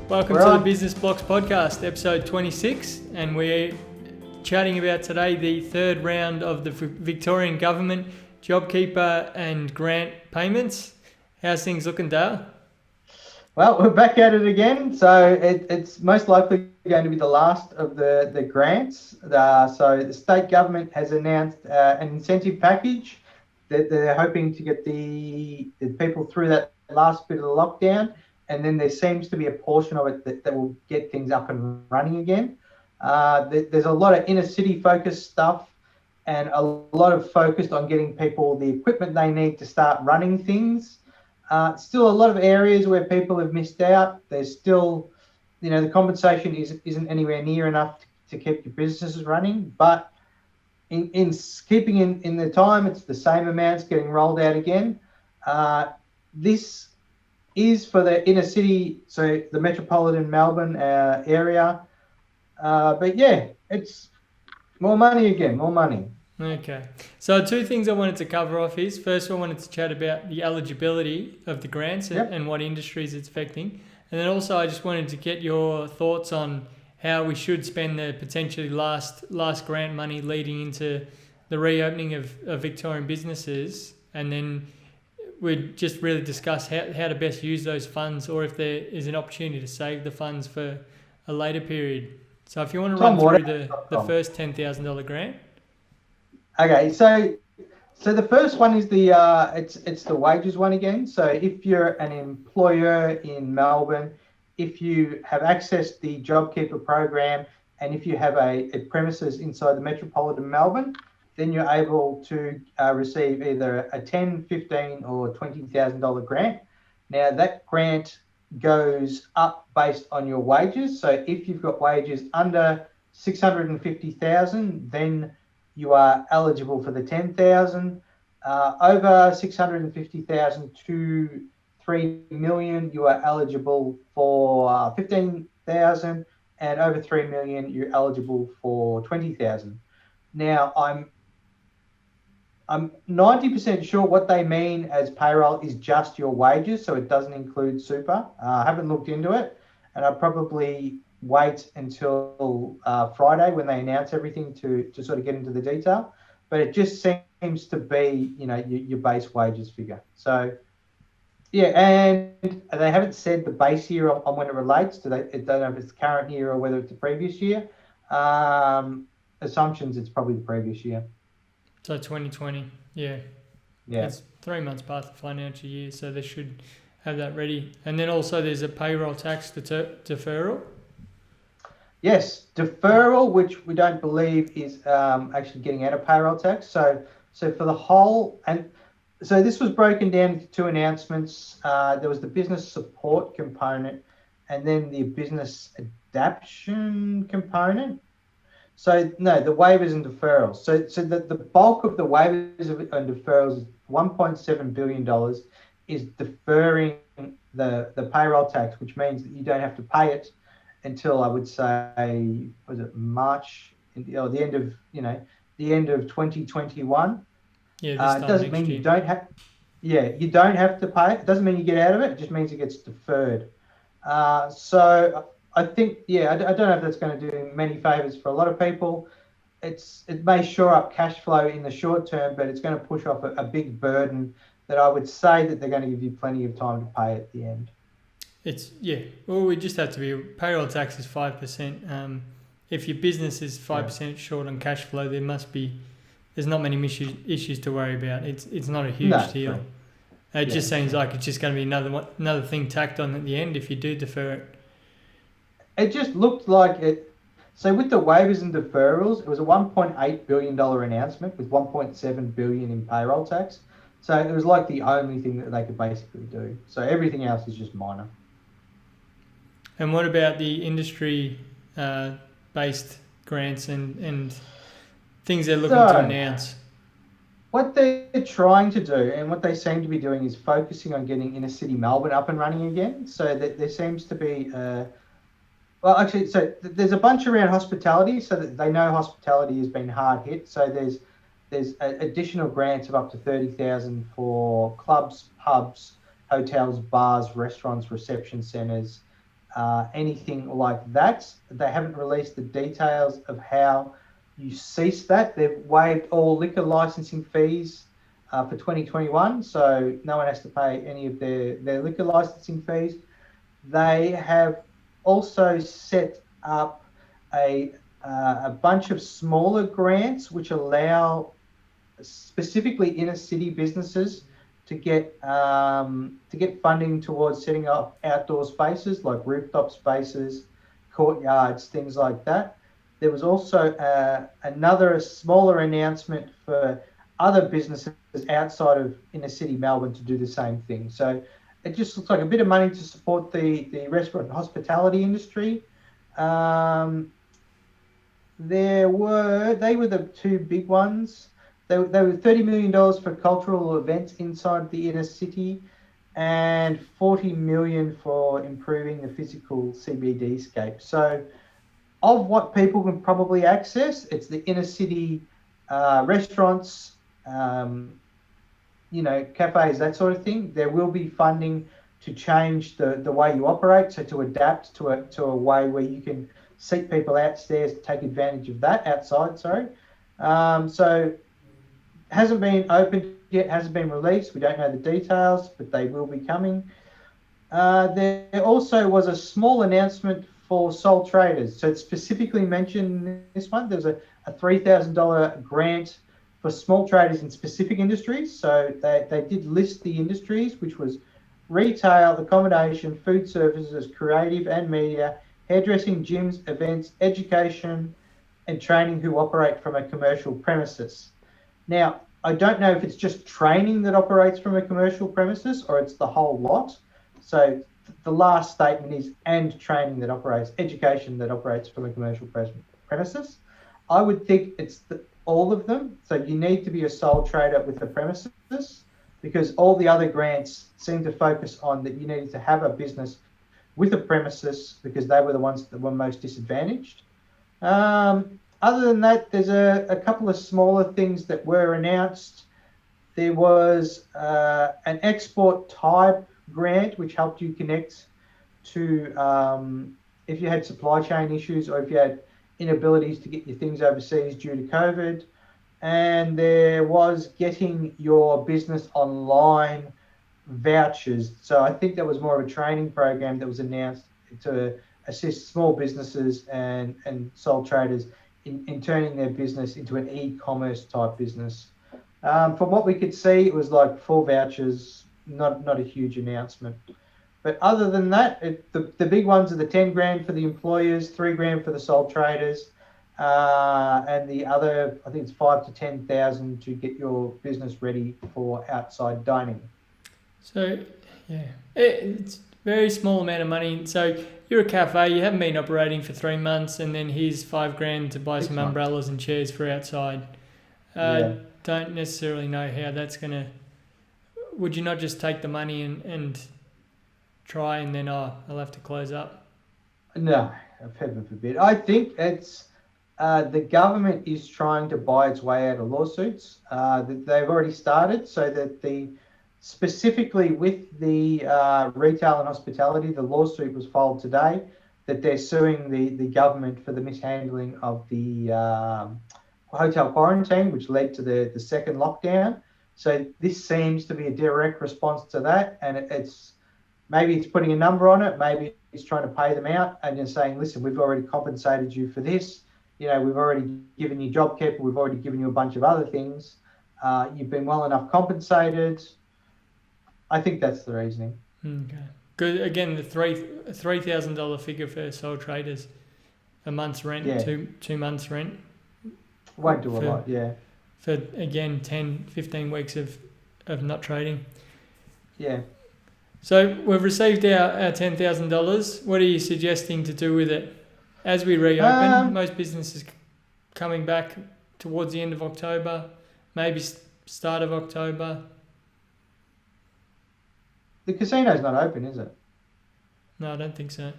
Welcome to the Business Blox podcast, episode 26, and we're chatting about today the third round of the Victorian government JobKeeper and grant payments. How's things looking, Dale? Well, we're back at it again. So it's most likely going to be the last of the grants. So the state government has announced an incentive package that they're hoping to get the people through that last bit of the lockdown. And then there seems to be a portion of it that will get things up and running again. There's a lot of inner city focused stuff and a lot of focus on getting people the equipment they need to start running things. Still a lot of areas where people have missed out. There's still, the compensation isn't anywhere near enough to keep your businesses running. But in keeping in the time, it's the same amounts getting rolled out again. This is for the inner city, so the metropolitan Melbourne area. But yeah, it's more money again, more money. Okay. So two things I wanted to cover off is, first I wanted to chat about the eligibility of the grants and what industries it's affecting. And then also I just wanted to get your thoughts on how we should spend the potentially last grant money leading into the reopening of Victorian businesses. And then we'd just really discuss how to best use those funds, or if there is an opportunity to save the funds for a later period. So if you want to run through the first $10,000 grant. Okay, so the first one is the it's the wages one again. So if you're an employer in Melbourne, if you have accessed the JobKeeper program, and if you have a premises inside the metropolitan Melbourne, then you're able to receive either a $10,000, $15,000 or $20,000 grant. Now that grant goes up based on your wages. So if you've got wages under $650,000, then you are eligible for the $10,000. Over $650,000 to $3 million, you are eligible for $15,000, and over $3 million, you're eligible for $20,000. Now, I'm 90% sure what they mean as payroll is just your wages, so it doesn't include super. I haven't looked into it, and I'll probably wait until Friday when they announce everything to sort of get into the detail. But it just seems to be, your base wages figure. So, yeah, and they haven't said the base year on when it relates to that. I don't know if it's the current year or whether it's the previous year. Assumptions, it's probably the previous year. So 2020, yeah. It's 3 months past the financial year, so they should have that ready. And then also there's a payroll tax deferral. Yes, deferral, which we don't believe is actually getting out of payroll tax. So for the whole, and so this was broken down into two announcements. There was the business support component, and then the business adaptation component. So no, the waivers and deferrals. So the bulk of the waivers and deferrals, $1.7 billion, is deferring the payroll tax, which means that you don't have to pay it until, I would say, was it March, or the end of 2021. Yeah, it doesn't mean you don't have. Yeah, you don't have to pay it. It doesn't mean you get out of it. It just means it gets deferred. So I think, I don't know if that's going to do many favors for a lot of people. It may shore up cash flow in the short term, but it's going to push off a big burden that I would say that they're going to give you plenty of time to pay at the end. Well, we just have to be, payroll tax is 5%. If your business is 5% short on cash flow, there's not many issues to worry about. It's not a huge deal. It just seems like it's just going to be another thing tacked on at the end if you do defer it. It just looked like it. So with the waivers and deferrals, it was a $1.8 billion announcement with $1.7 billion in payroll tax. So it was like the only thing that they could basically do. So everything else is just minor. And what about the industry based grants and things they're looking to announce? What they're trying to do, and what they seem to be doing, is focusing on getting inner city Melbourne up and running again. So that there seems to be so there's a bunch around hospitality, so that they know hospitality has been hard hit. So there's additional grants of up to $30,000 for clubs, pubs, hotels, bars, restaurants, reception centres, anything like that. They haven't released the details of how you cease that. They've waived all liquor licensing fees for 2021, so no one has to pay any of their liquor licensing fees. They have also set up a bunch of smaller grants which allow specifically inner city businesses to get funding towards setting up outdoor spaces like rooftop spaces, courtyards, things like that. There was also another smaller announcement for other businesses outside of inner city Melbourne to do the same thing. So it just looks like a bit of money to support the restaurant and hospitality industry. They were the two big ones. They were $30 million for cultural events inside the inner city and $40 million for improving the physical CBD scape. So of what people can probably access, it's the inner city restaurants, cafes, that sort of thing. There will be funding to change the way you operate, so to adapt to a way where you can seat people outstairs, take advantage of that outside. So hasn't been opened yet, hasn't been released. We don't know the details, but they will be coming. There also was a small announcement for sole traders. So it's specifically mentioned in this one. There's a $3,000 grant for small traders in specific industries. So they did list the industries, which was retail, accommodation, food services, creative and media, hairdressing, gyms, events, education, and training who operate from a commercial premises. Now, I don't know if it's just training that operates from a commercial premises or it's the whole lot. So the last statement is and training that operates, education that operates from a commercial premises. I would think it's all of them. So you need to be a sole trader with a premises, because all the other grants seem to focus on that you needed to have a business with a premises because they were the ones that were most disadvantaged. Other than that, there's a couple of smaller things that were announced. There was an export type grant which helped you connect to if you had supply chain issues or if you had inabilities to get your things overseas due to COVID. And there was getting your business online vouchers. So I think that was more of a training program that was announced to assist small businesses and sole traders in turning their business into an e-commerce type business. From what we could see, it was like 4 vouchers, not a huge announcement. But other than that, the big ones are the 10 grand for the employers, 3 grand for the sole traders, and the other, I think it's 5 to 10,000 to get your business ready for outside dining. So, yeah, it's very small amount of money. So you're a cafe, you haven't been operating for 3 months, and then here's 5 grand to buy some umbrellas and chairs for outside. Don't necessarily know how that's going to... Would you not just take the money and try and then, I'll have to close up? No, heaven forbid. I think it's... the government is trying to buy its way out of lawsuits. They've already started, so that specifically with the retail and hospitality, the lawsuit was filed today that they're suing the government for the mishandling of the hotel quarantine, which led to the second lockdown. So this seems to be a direct response to that, and it's putting a number on it, maybe it's trying to pay them out and just saying, listen, we've already compensated you for this. We've already given you JobKeeper, we've already given you a bunch of other things. You've been well enough compensated. I think that's the reasoning. Okay. Good. Again, the $3,000 figure for sole traders, a month's rent, 2 months' rent. Won't do a lot, yeah. For, again, 10, 15 weeks of not trading. Yeah. So we've received our $10,000. What are you suggesting to do with it? As we reopen, most businesses coming back towards the end of October, maybe start of October. The casino's not open, is it? No, I don't think so.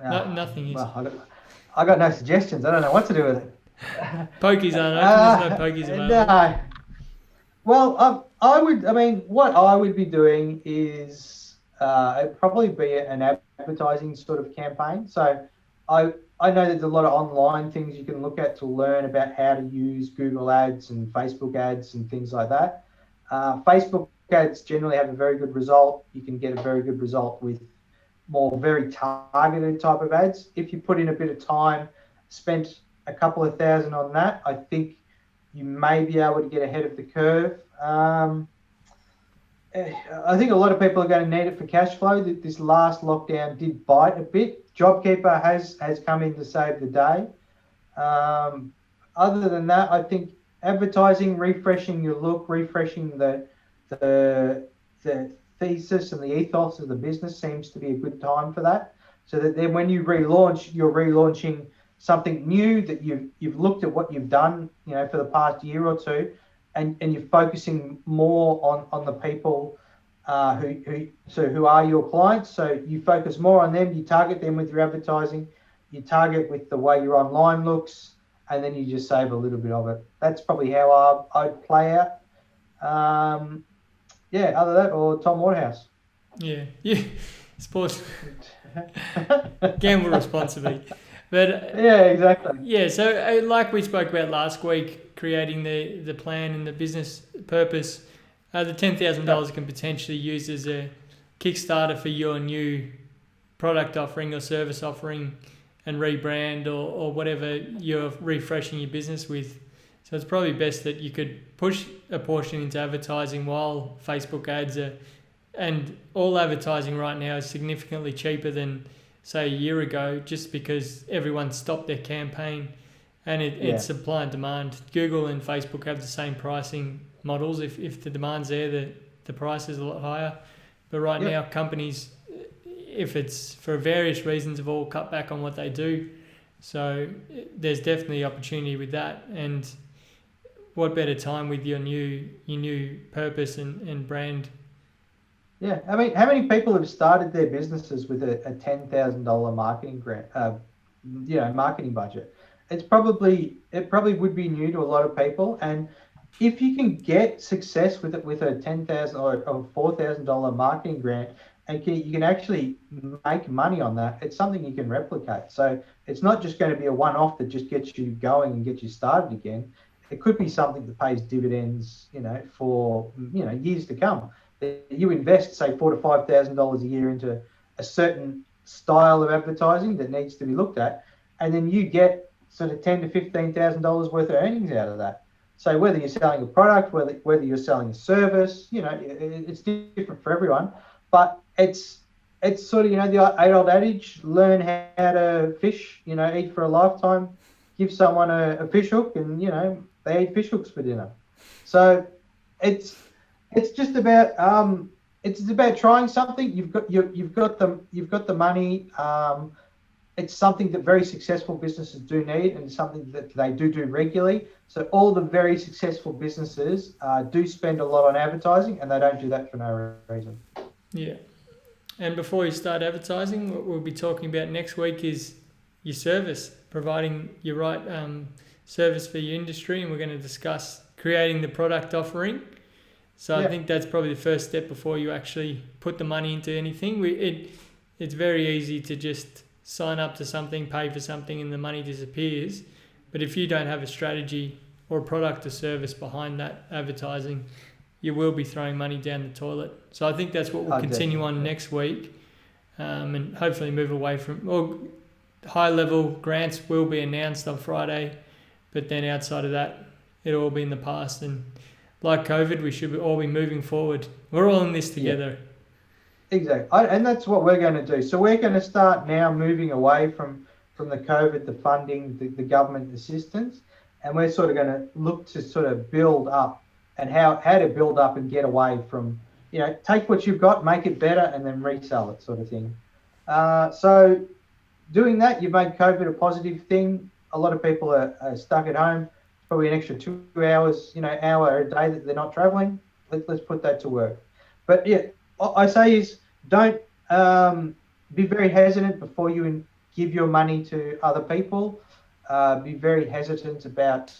Nothing is. Well, I got no suggestions. I don't know what to do with it. Pokies aren't open. There's no pokies available. No. Well, what I would be doing is it'd probably be an advertising sort of campaign. So I know there's a lot of online things you can look at to learn about how to use Google ads and Facebook ads and things like that. Facebook ads generally have a very good result. You can get a very good result with more very targeted type of ads. If you put in a bit of time, spent a couple of thousand on that, I think you may be able to get ahead of the curve. I think a lot of people are going to need it for cash flow. This last lockdown did bite a bit. JobKeeper has come in to save the day. Other than that, I think advertising, refreshing your look, refreshing the thesis and the ethos of the business seems to be a good time for that. So that then when you relaunch, you're relaunching something new, that you've looked at what you've done, for the past year or two, and you're focusing more on the people who are your clients. So you focus more on them, you target them with your advertising, you target with the way your online looks, and then you just save a little bit of it. That's probably how I'd play out. Other than that, or Tom Waterhouse. Yeah, sports. Gamble responsibly. But yeah, exactly. Yeah, so like we spoke about last week, creating the plan and the business purpose, the $10,000 can potentially use as a Kickstarter for your new product offering or service offering and rebrand or whatever you're refreshing your business with. So it's probably best that you could push a portion into advertising while Facebook ads and all advertising right now is significantly cheaper than, say, a year ago, just because everyone stopped their campaign and it's supply and demand. Google and Facebook have the same pricing models. If the demand's there, the price is a lot higher. But right now, companies, if it's for various reasons, have all cut back on what they do. So there's definitely opportunity with that. And what better time with your new purpose and brand? Yeah, I mean, how many people have started their businesses with a $10,000 marketing grant, marketing budget? It probably would be new to a lot of people, and if you can get success with a $10,000 or $4,000 marketing grant, and you can actually make money on that, it's something you can replicate. So it's not just going to be a one-off that just gets you going and gets you started again. It could be something that pays dividends, for years to come. You invest, say, $4,000 to $5,000 a year into a certain style of advertising that needs to be looked at, and then you get sort of $10,000 to $15,000 worth of earnings out of that. So whether you're selling a product, whether you're selling a service, it's different for everyone. But it's sort of the old adage: learn how to fish, eat for a lifetime. Give someone a fish hook, and they eat fish hooks for dinner. So it's just about it's about trying something. You've got the money. It's something that very successful businesses do need, and something that they do regularly. So all the very successful businesses do spend a lot on advertising, and they don't do that for no reason. Yeah. And before you start advertising, what we'll be talking about next week is your service, providing your right service for your industry, and we're going to discuss creating the product offering. So I think that's probably the first step before you actually put the money into anything. It's very easy to just sign up to something, pay for something, and the money disappears. But if you don't have a strategy or a product or service behind that advertising, you will be throwing money down the toilet. So I think that's what we'll continue on next week, and hopefully move away from high-level grants will be announced on Friday, but then outside of that, it'll all be in the past. And like COVID, we should all be moving forward. We're all in this together. Yeah. Exactly. And that's what we're going to do. So we're going to start now moving away from the COVID, the funding, the government assistance, and we're sort of going to look to sort of build up and how to build up and get away from, take what you've got, make it better, and then resell it, sort of thing. So doing that, you've made COVID a positive thing. A lot of people are stuck at home. Probably an extra 2 hours, hour a day that they're not traveling. Let's put that to work. But I say is don't be very hesitant before you give your money to other people. Be very hesitant about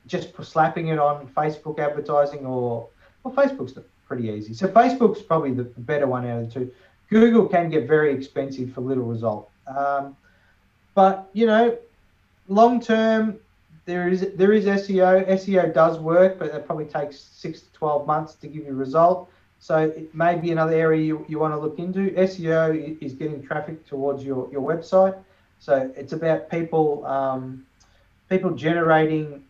just slapping it on Facebook advertising or Facebook's pretty easy. So Facebook's probably the better one out of the two. Google can get very expensive for little result. But long term, there is SEO. SEO does work, but it probably takes 6 to 12 months to give you a result. So it may be another area you want to look into. SEO is getting traffic towards your website. So it's about people generating.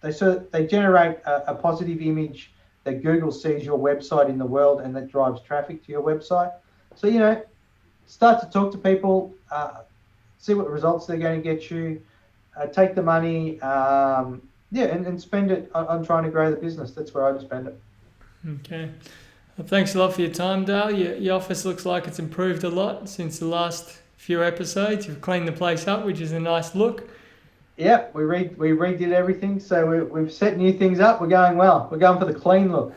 They generate a positive image that Google sees your website in the world, and that drives traffic to your website. So start to talk to people, see what results they're going to get you, take the money, and spend it on trying to grow the business. That's where I would spend it. Okay. Well, thanks a lot for your time, Dale. Your office looks like it's improved a lot since the last few episodes. You've cleaned the place up, which is a nice look. Yeah, we redid everything, so we've set new things up. We're going well. We're going for the clean look.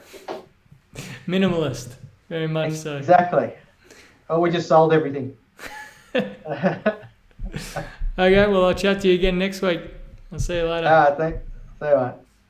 Minimalist, very much so. Exactly. Oh, we just sold everything. Okay, well, I'll chat to you again next week. I'll see you later. Thanks. See you, mate.